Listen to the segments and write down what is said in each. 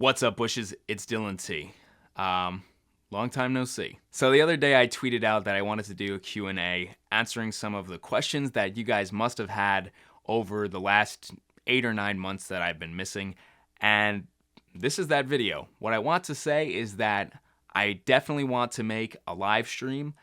What's up, Bushes? It's Dylan T. Long time no see. So the other day I tweeted out that I wanted to do a Q&A answering some of the questions that you guys must have had over the last 8 or 9 months that I've been missing. And this is that video. What I want to say is that I definitely want to make a live stream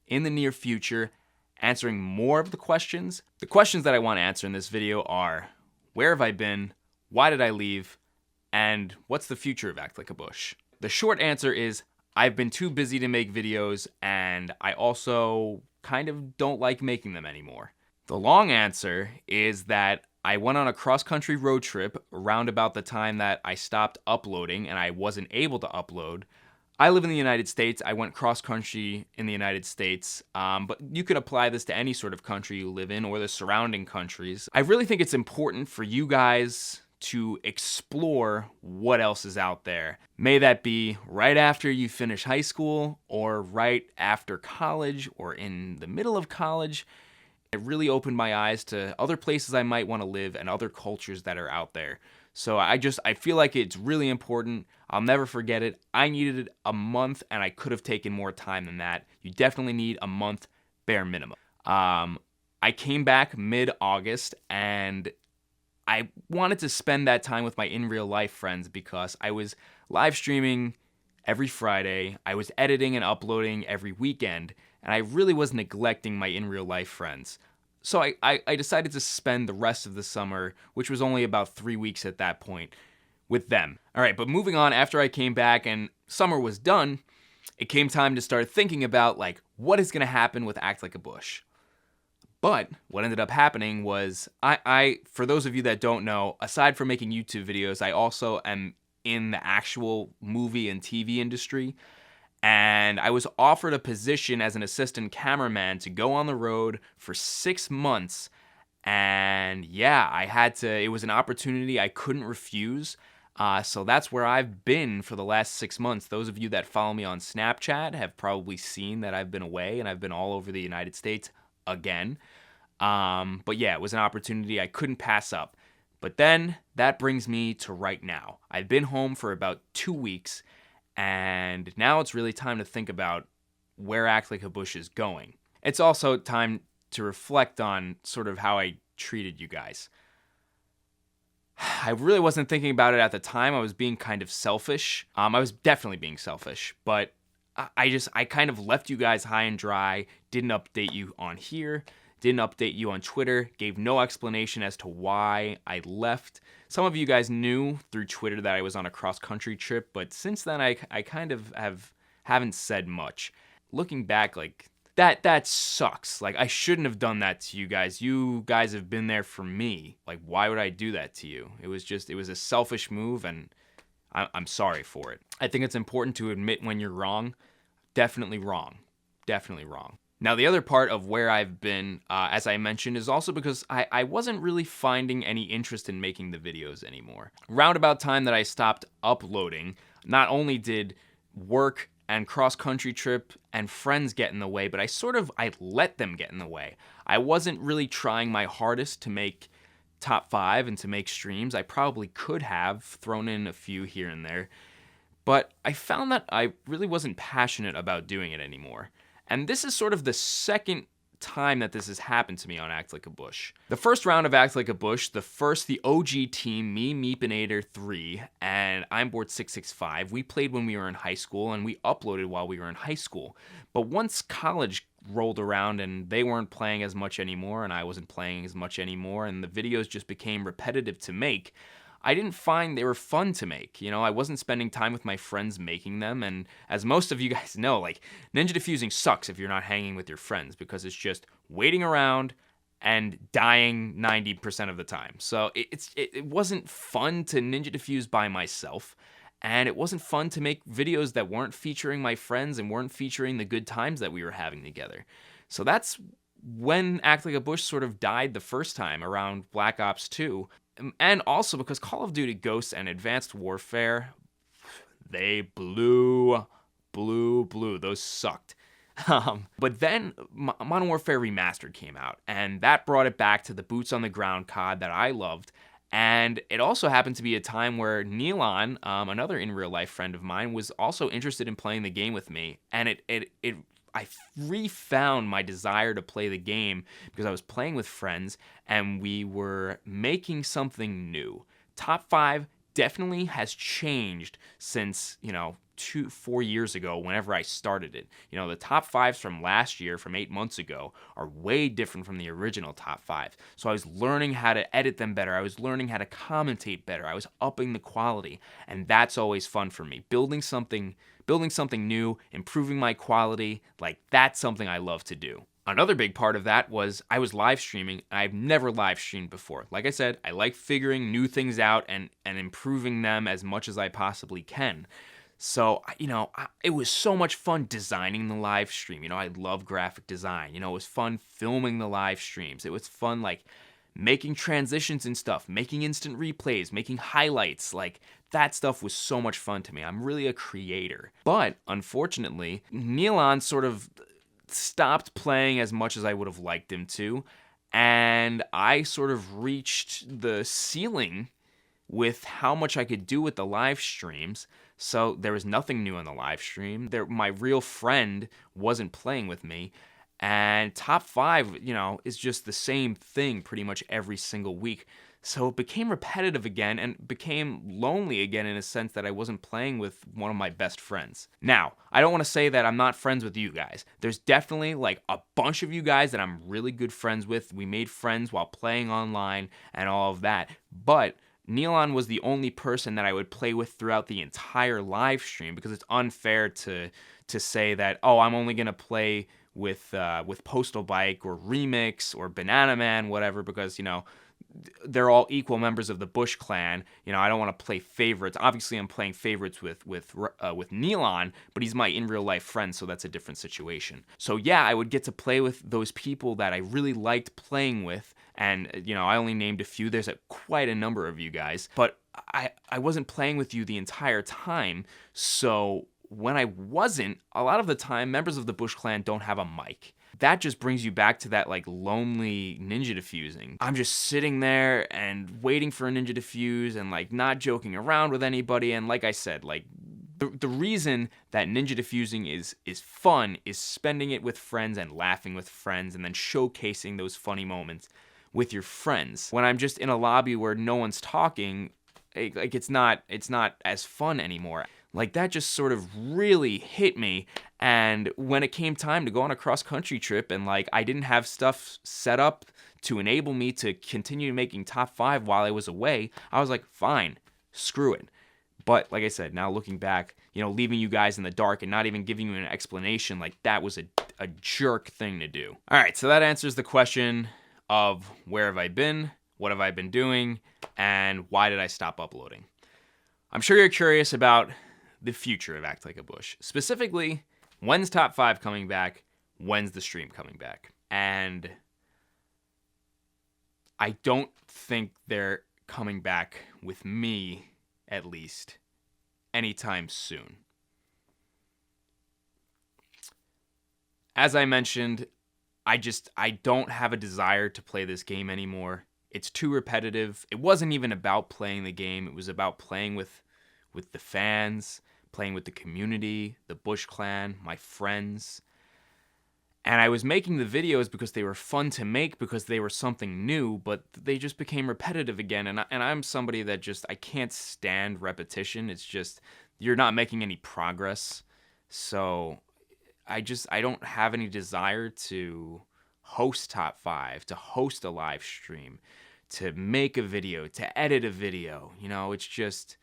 in the near future answering more of the questions. The questions that I want to answer in this video are: where have I been? Why did I leave? And what's the future of Act Like a Bush? The short answer is I've been too busy to make videos, and I also kind of don't like making them anymore. The long answer is that I went on a cross-country road trip around about the time that I stopped uploading and I wasn't able to upload. I live in the United States. I went cross-country in the United States, but you could apply this to any sort of country you live in or the surrounding countries. I really think it's important for you guys to explore what else is out there. May that be right after you finish high school or right after college or in the middle of college. It really opened my eyes to other places I might want to live and other cultures that are out there. So I feel like it's really important. I'll never forget it. I needed a month and I could have taken more time than that. You definitely need a month bare minimum. I came back mid-August and I wanted to spend that time with my in real life friends because I was live streaming every Friday. I was editing and uploading every weekend, and I really was neglecting my in real life friends. So I decided to spend the rest of the summer, which was only about 3 weeks at that point, with them. All right, but moving on, after I came back and summer was done, it came time to start thinking about what is going to happen with Act Like a Bush. But what ended up happening was, I for those of you that don't know, aside from making YouTube videos, I also am in the actual movie and TV industry. And I was offered a position as an assistant cameraman to go on the road for 6 months. And yeah, it was an opportunity I couldn't refuse. So that's where I've been for the last 6 months. Those of you that follow me on Snapchat have probably seen that I've been away and I've been all over the United States again. But yeah, it was an opportunity I couldn't pass up. But then that brings me to right now. I've been home for about 2 weeks, and now it's really time to think about where Act Like a Bush is going. It's also time to reflect on sort of how I treated you guys. I really wasn't thinking about it at the time. I was being kind of selfish. I was definitely being selfish, but I kind of left you guys high and dry, didn't update you on here, didn't update you on Twitter, gave no explanation as to why I left. Some of you guys knew through Twitter that I was on a cross-country trip, but since then I kind of haven't said much. Looking back, that sucks. I shouldn't have done that to you guys. You guys have been there for me. Why would I do that to you? It was a selfish move, and I'm sorry for it. I think it's important to admit when you're wrong. Definitely wrong. Definitely wrong. Now, the other part of where I've been, as I mentioned, is also because I wasn't really finding any interest in making the videos anymore. Around about time that I stopped uploading, not only did work and cross-country trip and friends get in the way, but I let them get in the way. I wasn't really trying my hardest to make top 5 and to make streams. I probably could have thrown in a few here and there, but I found that I really wasn't passionate about doing it anymore. And this is sort of the second time that this has happened to me on Act Like a Bush. The first round of Act Like a Bush, the OG team, me, Meepinator 3, and I'm Board 665, we played when we were in high school and we uploaded while we were in high school. But once college rolled around and they weren't playing as much anymore and I wasn't playing as much anymore and the videos just became repetitive to make, I didn't find they were fun to make. I wasn't spending time with my friends making them, and as most of you guys know, ninja defusing sucks if you're not hanging with your friends because it's just waiting around and dying 90% of the time. So it wasn't fun to ninja defuse by myself, and it wasn't fun to make videos that weren't featuring my friends and weren't featuring the good times that we were having together. So that's when Act Like a Bush sort of died the first time, around Black Ops 2. And also because Call of Duty Ghosts and Advanced Warfare, they blew. Those sucked. But then Modern Warfare Remastered came out, and that brought it back to the boots on the ground COD that I loved, And it also happened to be a time where Neilon, another in real life friend of mine, was also interested in playing the game with me. And I refound my desire to play the game because I was playing with friends and we were making something new. Top 5 definitely has changed since, 4 years ago, whenever I started it. The top 5s from last year, from 8 months ago, are way different from the original top 5. So I was learning how to edit them better. I was learning how to commentate better. I was upping the quality, and that's always fun for me. Building something new, improving my quality, like that's something I love to do. Another big part of that was I was live streaming. I've never live streamed before. Like I said, I like figuring new things out and improving them as much as I possibly can. So, it was so much fun designing the live stream. I love graphic design. It was fun filming the live streams. It was fun, like, making transitions and stuff, making instant replays, making highlights. Like, that stuff was so much fun to me. I'm really a creator. But, unfortunately, Neilon sort of stopped playing as much as I would have liked him to. And I sort of reached the ceiling with how much I could do with the live streams. So there was nothing new on the live stream. My real friend wasn't playing with me. And top 5, is just the same thing pretty much every single week. So it became repetitive again and became lonely again in a sense that I wasn't playing with one of my best friends. Now, I don't want to say that I'm not friends with you guys. There's definitely like a bunch of you guys that I'm really good friends with. We made friends while playing online and all of that. But Neilon was the only person that I would play with throughout the entire live stream, because it's unfair to say that, oh, I'm only going to play with Postal Bike or Remix or Banana Man, whatever, because, they're all equal members of the Bush clan. I don't want to play favorites. Obviously, I'm playing favorites with Neilon, but he's my in real life friend, so that's a different situation. So yeah, I would get to play with those people that I really liked playing with, and I only named a few. There's quite a number of you guys, but I wasn't playing with you the entire time. So when I wasn't, a lot of the time, members of the Bush clan don't have a mic. That just brings you back to that like lonely ninja defusing. I'm just sitting there and waiting for a ninja defuse and like not joking around with anybody. And like I said, like the reason that ninja defusing is fun is spending it with friends and laughing with friends and then showcasing those funny moments with your friends. When I'm just in a lobby where no one's talking, like it's not as fun anymore. Like that just sort of really hit me. And when it came time to go on a cross-country trip and like I didn't have stuff set up to enable me to continue making top 5 while I was away, I was like, fine, screw it. But like I said, now looking back, leaving you guys in the dark and not even giving you an explanation, like that was a jerk thing to do. All right, so that answers the question of where have I been, what have I been doing, and why did I stop uploading? I'm sure you're curious about the future of Act Like a Bush. Specifically, when's top 5 coming back? When's the stream coming back? And I don't think they're coming back with me, at least, anytime soon. As I mentioned, I don't have a desire to play this game anymore. It's too repetitive. It wasn't even about playing the game. It was about playing with the fans, playing with the community, the Bush clan, my friends. And I was making the videos because they were fun to make, because they were something new, but they just became repetitive again. And I'm somebody that I can't stand repetition. It's just, you're not making any progress. So I don't have any desire to host top 5, to host a live stream, to make a video, to edit a video. It's just,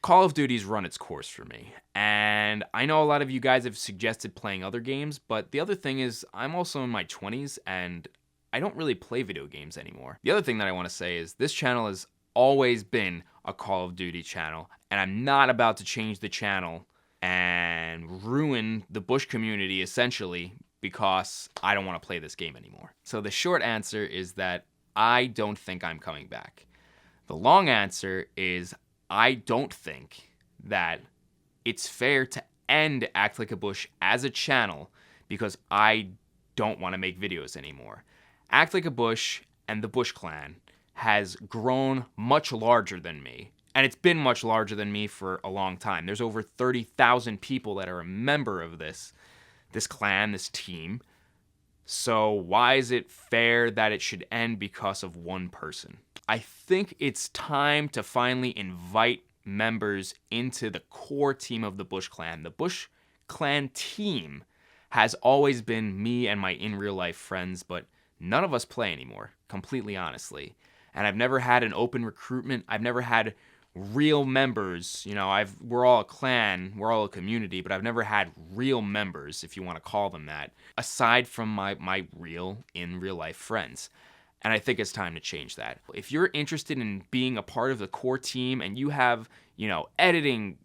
Call of Duty's run its course for me. And I know a lot of you guys have suggested playing other games, but the other thing is I'm also in my 20s and I don't really play video games anymore. The other thing that I want to say is this channel has always been a Call of Duty channel, and I'm not about to change the channel and ruin the Bush community essentially because I don't want to play this game anymore. So the short answer is that I don't think I'm coming back. The long answer is I don't think that it's fair to end Act Like a Bush as a channel because I don't want to make videos anymore. Act Like a Bush and the Bush clan has grown much larger than me. And it's been much larger than me for a long time. There's over 30,000 people that are a member of this clan, this team. So why is it fair that it should end because of one person? I think it's time to finally invite members into the core team of the Bush Clan. The Bush Clan team has always been me and my in real life friends, but none of us play anymore, completely honestly. And I've never had an open recruitment. I've never had real members. You know, we're all a clan, we're all a community, but I've never had real members, if you want to call them that, aside from my real, in real life friends. And I think it's time to change that. If you're interested in being a part of the core team and you have, you know, editing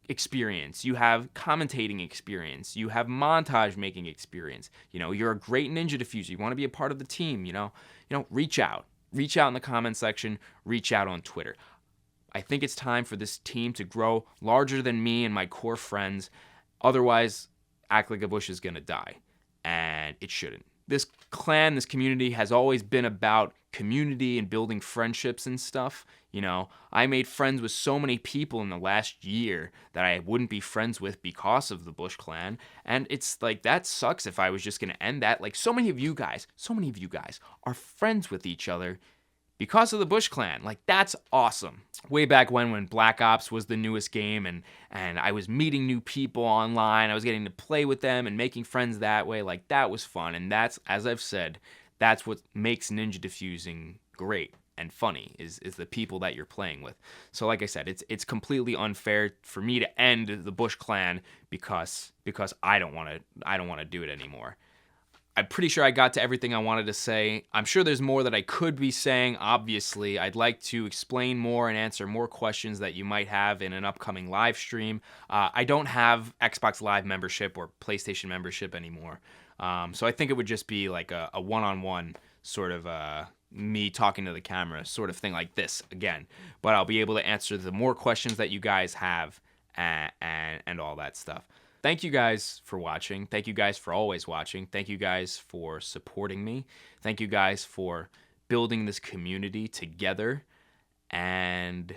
experience, you have commentating experience, you have montage making experience, you know, you're a great ninja diffuser, you want to be a part of the team, you know, reach out in the comment section, reach out on Twitter. I think it's time for this team to grow larger than me and my core friends. Otherwise, Act Like a Bush is going to die, and it shouldn't. This clan, this community has always been about community and building friendships and stuff. You know, I made friends with so many people in the last year that I wouldn't be friends with because of the Bush Clan. And it's like, that sucks if I was just going to end that. Like, so many of you guys are friends with each other because of the Bush Clan. Like, that's awesome. Way back when Black Ops was the newest game and I was meeting new people online, I was getting to play with them and making friends that way. Like, that was fun. And that's, as I've said, that's what makes ninja diffusing great and funny, is the people that you're playing with. So like I said, it's completely unfair for me to end the Bush Clan because I don't want to do it anymore. I'm pretty sure I got to everything I wanted to say. I'm sure there's more that I could be saying. Obviously, I'd like to explain more and answer more questions that you might have in an upcoming live stream. I don't have Xbox Live membership or PlayStation membership anymore. So I think it would just be like a one-on-one sort of me talking to the camera sort of thing like this again. But I'll be able to answer the more questions that you guys have and all that stuff. Thank you guys for watching. Thank you guys for always watching. Thank you guys for supporting me. Thank you guys for building this community together. And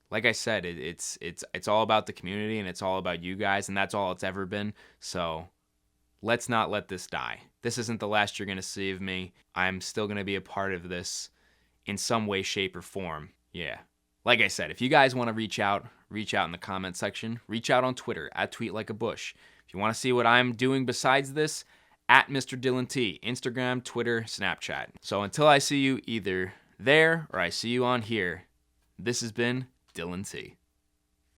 like I said, it's all about the community and it's all about you guys, and that's all it's ever been. So let's not let this die. This isn't the last you're going to see of me. I'm still going to be a part of this in some way, shape, or form. Yeah. Like I said, if you guys want to reach out in the comment section. Reach out on Twitter, @TweetLikeABush. If you want to see what I'm doing besides this, @Mr. Dylan T. Instagram, Twitter, Snapchat. So until I see you either there or I see you on here, this has been Dylan T.